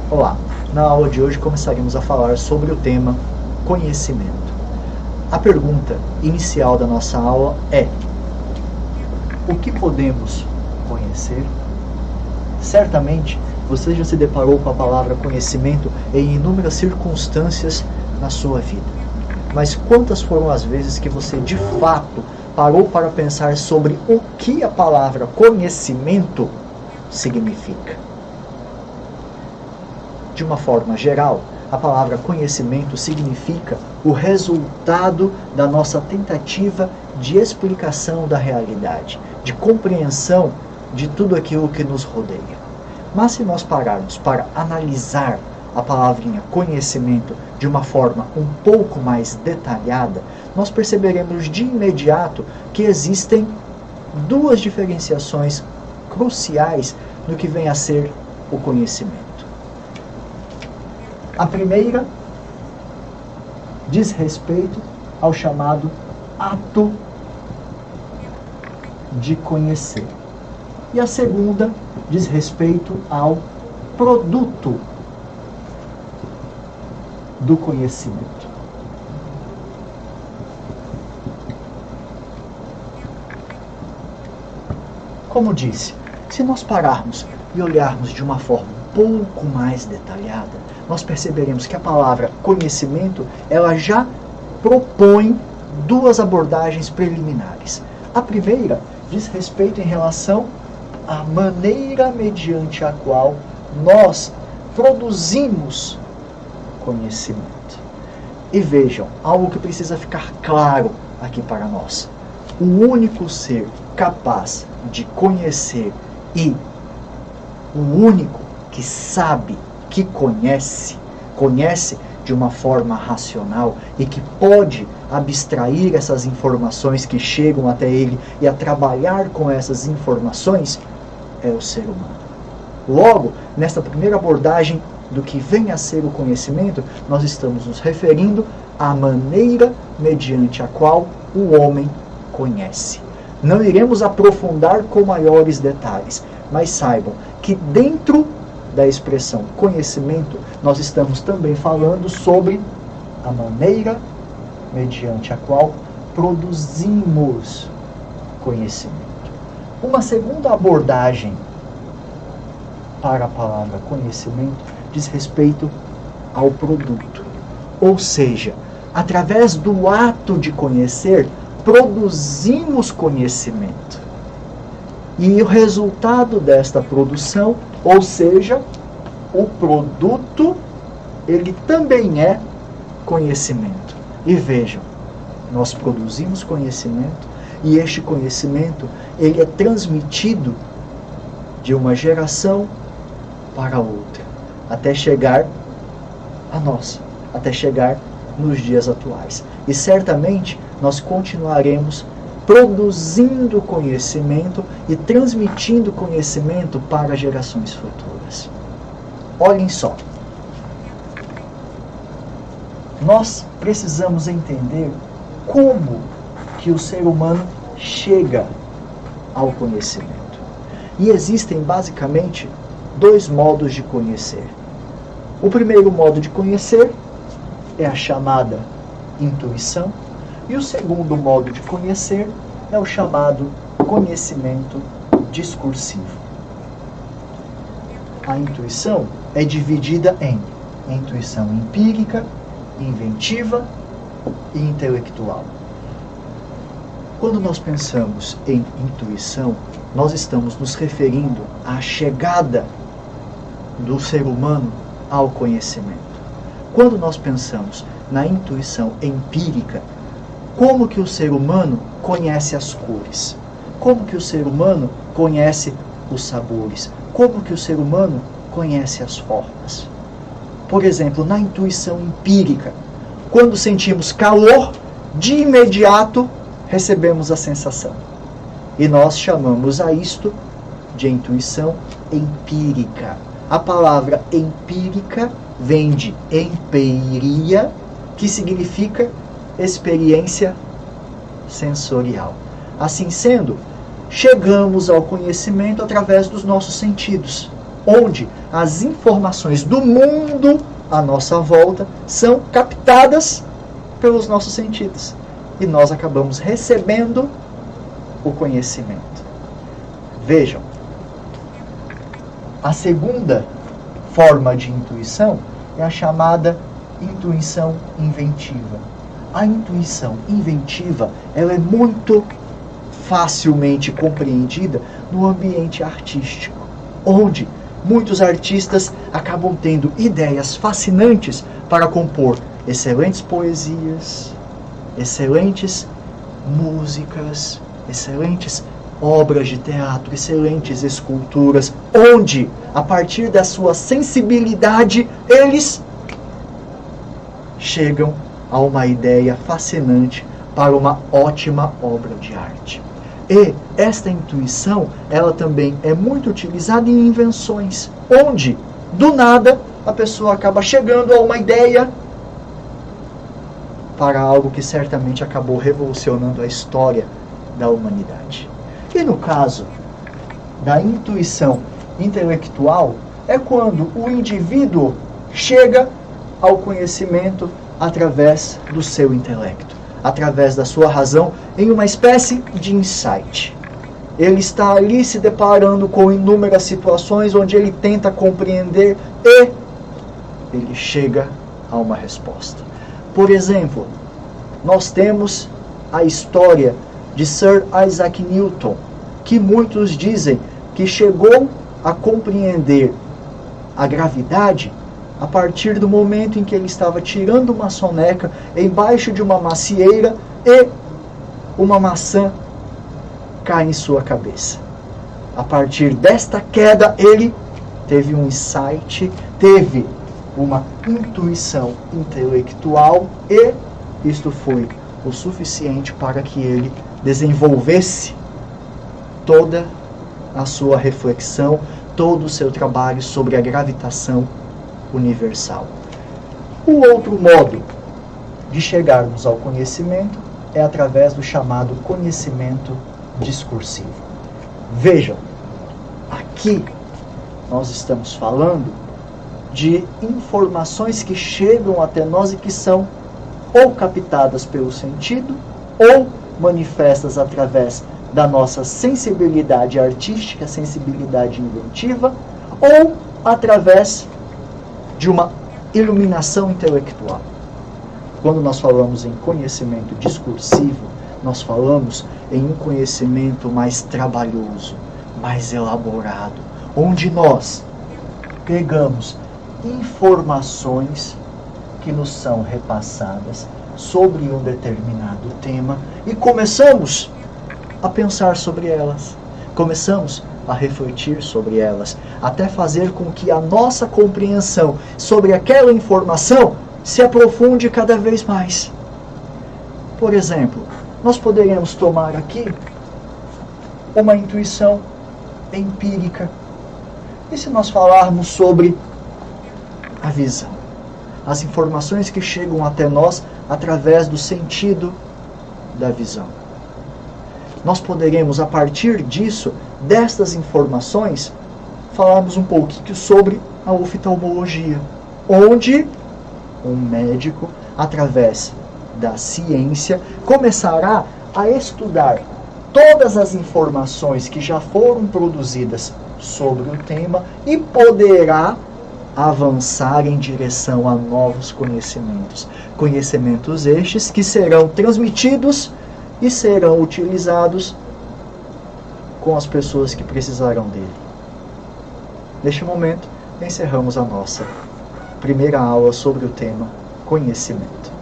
Olá, na aula de hoje começaremos a falar sobre o tema conhecimento. A pergunta inicial da nossa aula é: o que podemos conhecer? Certamente você já se deparou com a palavra conhecimento em inúmeras circunstâncias na sua vida. Mas quantas foram as vezes que você de fato parou para pensar sobre o que a palavra conhecimento significa? De uma forma geral, a palavra conhecimento significa o resultado da nossa tentativa de explicação da realidade, de compreensão de tudo aquilo que nos rodeia. Mas se nós pararmos para analisar a palavrinha conhecimento de uma forma um pouco mais detalhada, nós perceberemos de imediato que existem duas diferenciações cruciais no que vem a ser o conhecimento. A primeira diz respeito ao chamado ato de conhecer. E a segunda diz respeito ao produto do conhecimento. Como disse, se nós pararmos e olharmos de uma forma um pouco mais detalhada, nós perceberemos que a palavra conhecimento, ela já propõe duas abordagens preliminares. A primeira diz respeito em relação à maneira mediante a qual nós produzimos conhecimento. E vejam, algo que precisa ficar claro aqui para nós. O único ser capaz de conhecer e o único que sabe, que conhece de uma forma racional e que pode abstrair essas informações que chegam até ele e a trabalhar com essas informações, é o ser humano. Logo, nesta primeira abordagem do que vem a ser o conhecimento, nós estamos nos referindo à maneira mediante a qual o homem conhece. Não iremos aprofundar com maiores detalhes, mas saibam que dentro da expressão conhecimento, nós estamos também falando sobre a maneira mediante a qual produzimos conhecimento. Uma segunda abordagem para a palavra conhecimento diz respeito ao produto. Ou seja, através do ato de conhecer, produzimos conhecimento. E o resultado desta produção, ou seja, o produto, ele também é conhecimento. E vejam, nós produzimos conhecimento e este conhecimento, ele é transmitido de uma geração para outra, até chegar a nós, até chegar nos dias atuais. E certamente nós continuaremos produzindo conhecimento e transmitindo conhecimento para gerações futuras. Olhem só. Nós precisamos entender como que o ser humano chega ao conhecimento. E existem basicamente dois modos de conhecer. O primeiro modo de conhecer é a chamada intuição, e o segundo modo de conhecer é o chamado conhecimento discursivo. A intuição é dividida em intuição empírica, inventiva e intelectual. Quando nós pensamos em intuição, nós estamos nos referindo à chegada do ser humano ao conhecimento. Quando nós pensamos na intuição empírica, como que o ser humano conhece as cores? Como que o ser humano conhece os sabores? Como que o ser humano conhece as formas? Por exemplo, na intuição empírica, quando sentimos calor, de imediato recebemos a sensação. E nós chamamos a isto de intuição empírica. A palavra empírica vem de empiria, que significa experiência sensorial. Assim sendo, chegamos ao conhecimento através dos nossos sentidos. onde as informações do mundo à nossa volta são captadas pelos nossos sentidos. E nós acabamos recebendo o conhecimento. Vejam, a segunda forma de intuição é a chamada intuição inventiva. A intuição inventiva, ela é muito facilmente compreendida no ambiente artístico, onde muitos artistas acabam tendo ideias fascinantes para compor excelentes poesias, excelentes músicas, excelentes obras de teatro, excelentes esculturas, onde, a partir da sua sensibilidade, eles chegam a uma ideia fascinante para uma ótima obra de arte. E esta intuição, ela também é muito utilizada em invenções, onde, do nada, a pessoa acaba chegando a uma ideia para algo que certamente acabou revolucionando a história da humanidade. E no caso da intuição intelectual, é quando o indivíduo chega ao conhecimento através do seu intelecto, através da sua razão, em uma espécie de insight. Ele está ali se deparando com inúmeras situações onde ele tenta compreender e ele chega a uma resposta. Por exemplo, nós temos a história de Sir Isaac Newton, que muitos dizem que chegou a compreender a gravidade a partir do momento em que ele estava tirando uma soneca embaixo de uma macieira e uma maçã cai em sua cabeça. A partir desta queda, ele teve um insight, teve uma intuição intelectual e isto foi o suficiente para que ele desenvolvesse toda a sua reflexão, todo o seu trabalho sobre a gravitação universal. O outro modo de chegarmos ao conhecimento é através do chamado conhecimento discursivo. Vejam, aqui nós estamos falando de informações que chegam até nós e que são ou captadas pelo sentido ou manifestas através da nossa sensibilidade artística, sensibilidade inventiva, ou através de uma iluminação intelectual. Quando nós falamos em conhecimento discursivo, nós falamos em um conhecimento mais trabalhoso, mais elaborado, onde nós pegamos informações que nos são repassadas sobre um determinado tema e começamos a pensar sobre elas, começamos a refletir sobre elas, até fazer com que a nossa compreensão sobre aquela informação se aprofunde cada vez mais. Por exemplo, nós poderíamos tomar aqui uma intuição empírica. E se nós falarmos sobre a visão? As informações que chegam até nós através do sentido da visão. Nós poderemos, a partir disso, destas informações, falarmos um pouquinho sobre a oftalmologia, onde um médico, através da ciência, começará a estudar todas as informações que já foram produzidas sobre o tema e poderá avançar em direção a novos conhecimentos. Conhecimentos estes que serão transmitidos e serão utilizados com as pessoas que precisarão dele. Neste momento, encerramos a nossa primeira aula sobre o tema conhecimento.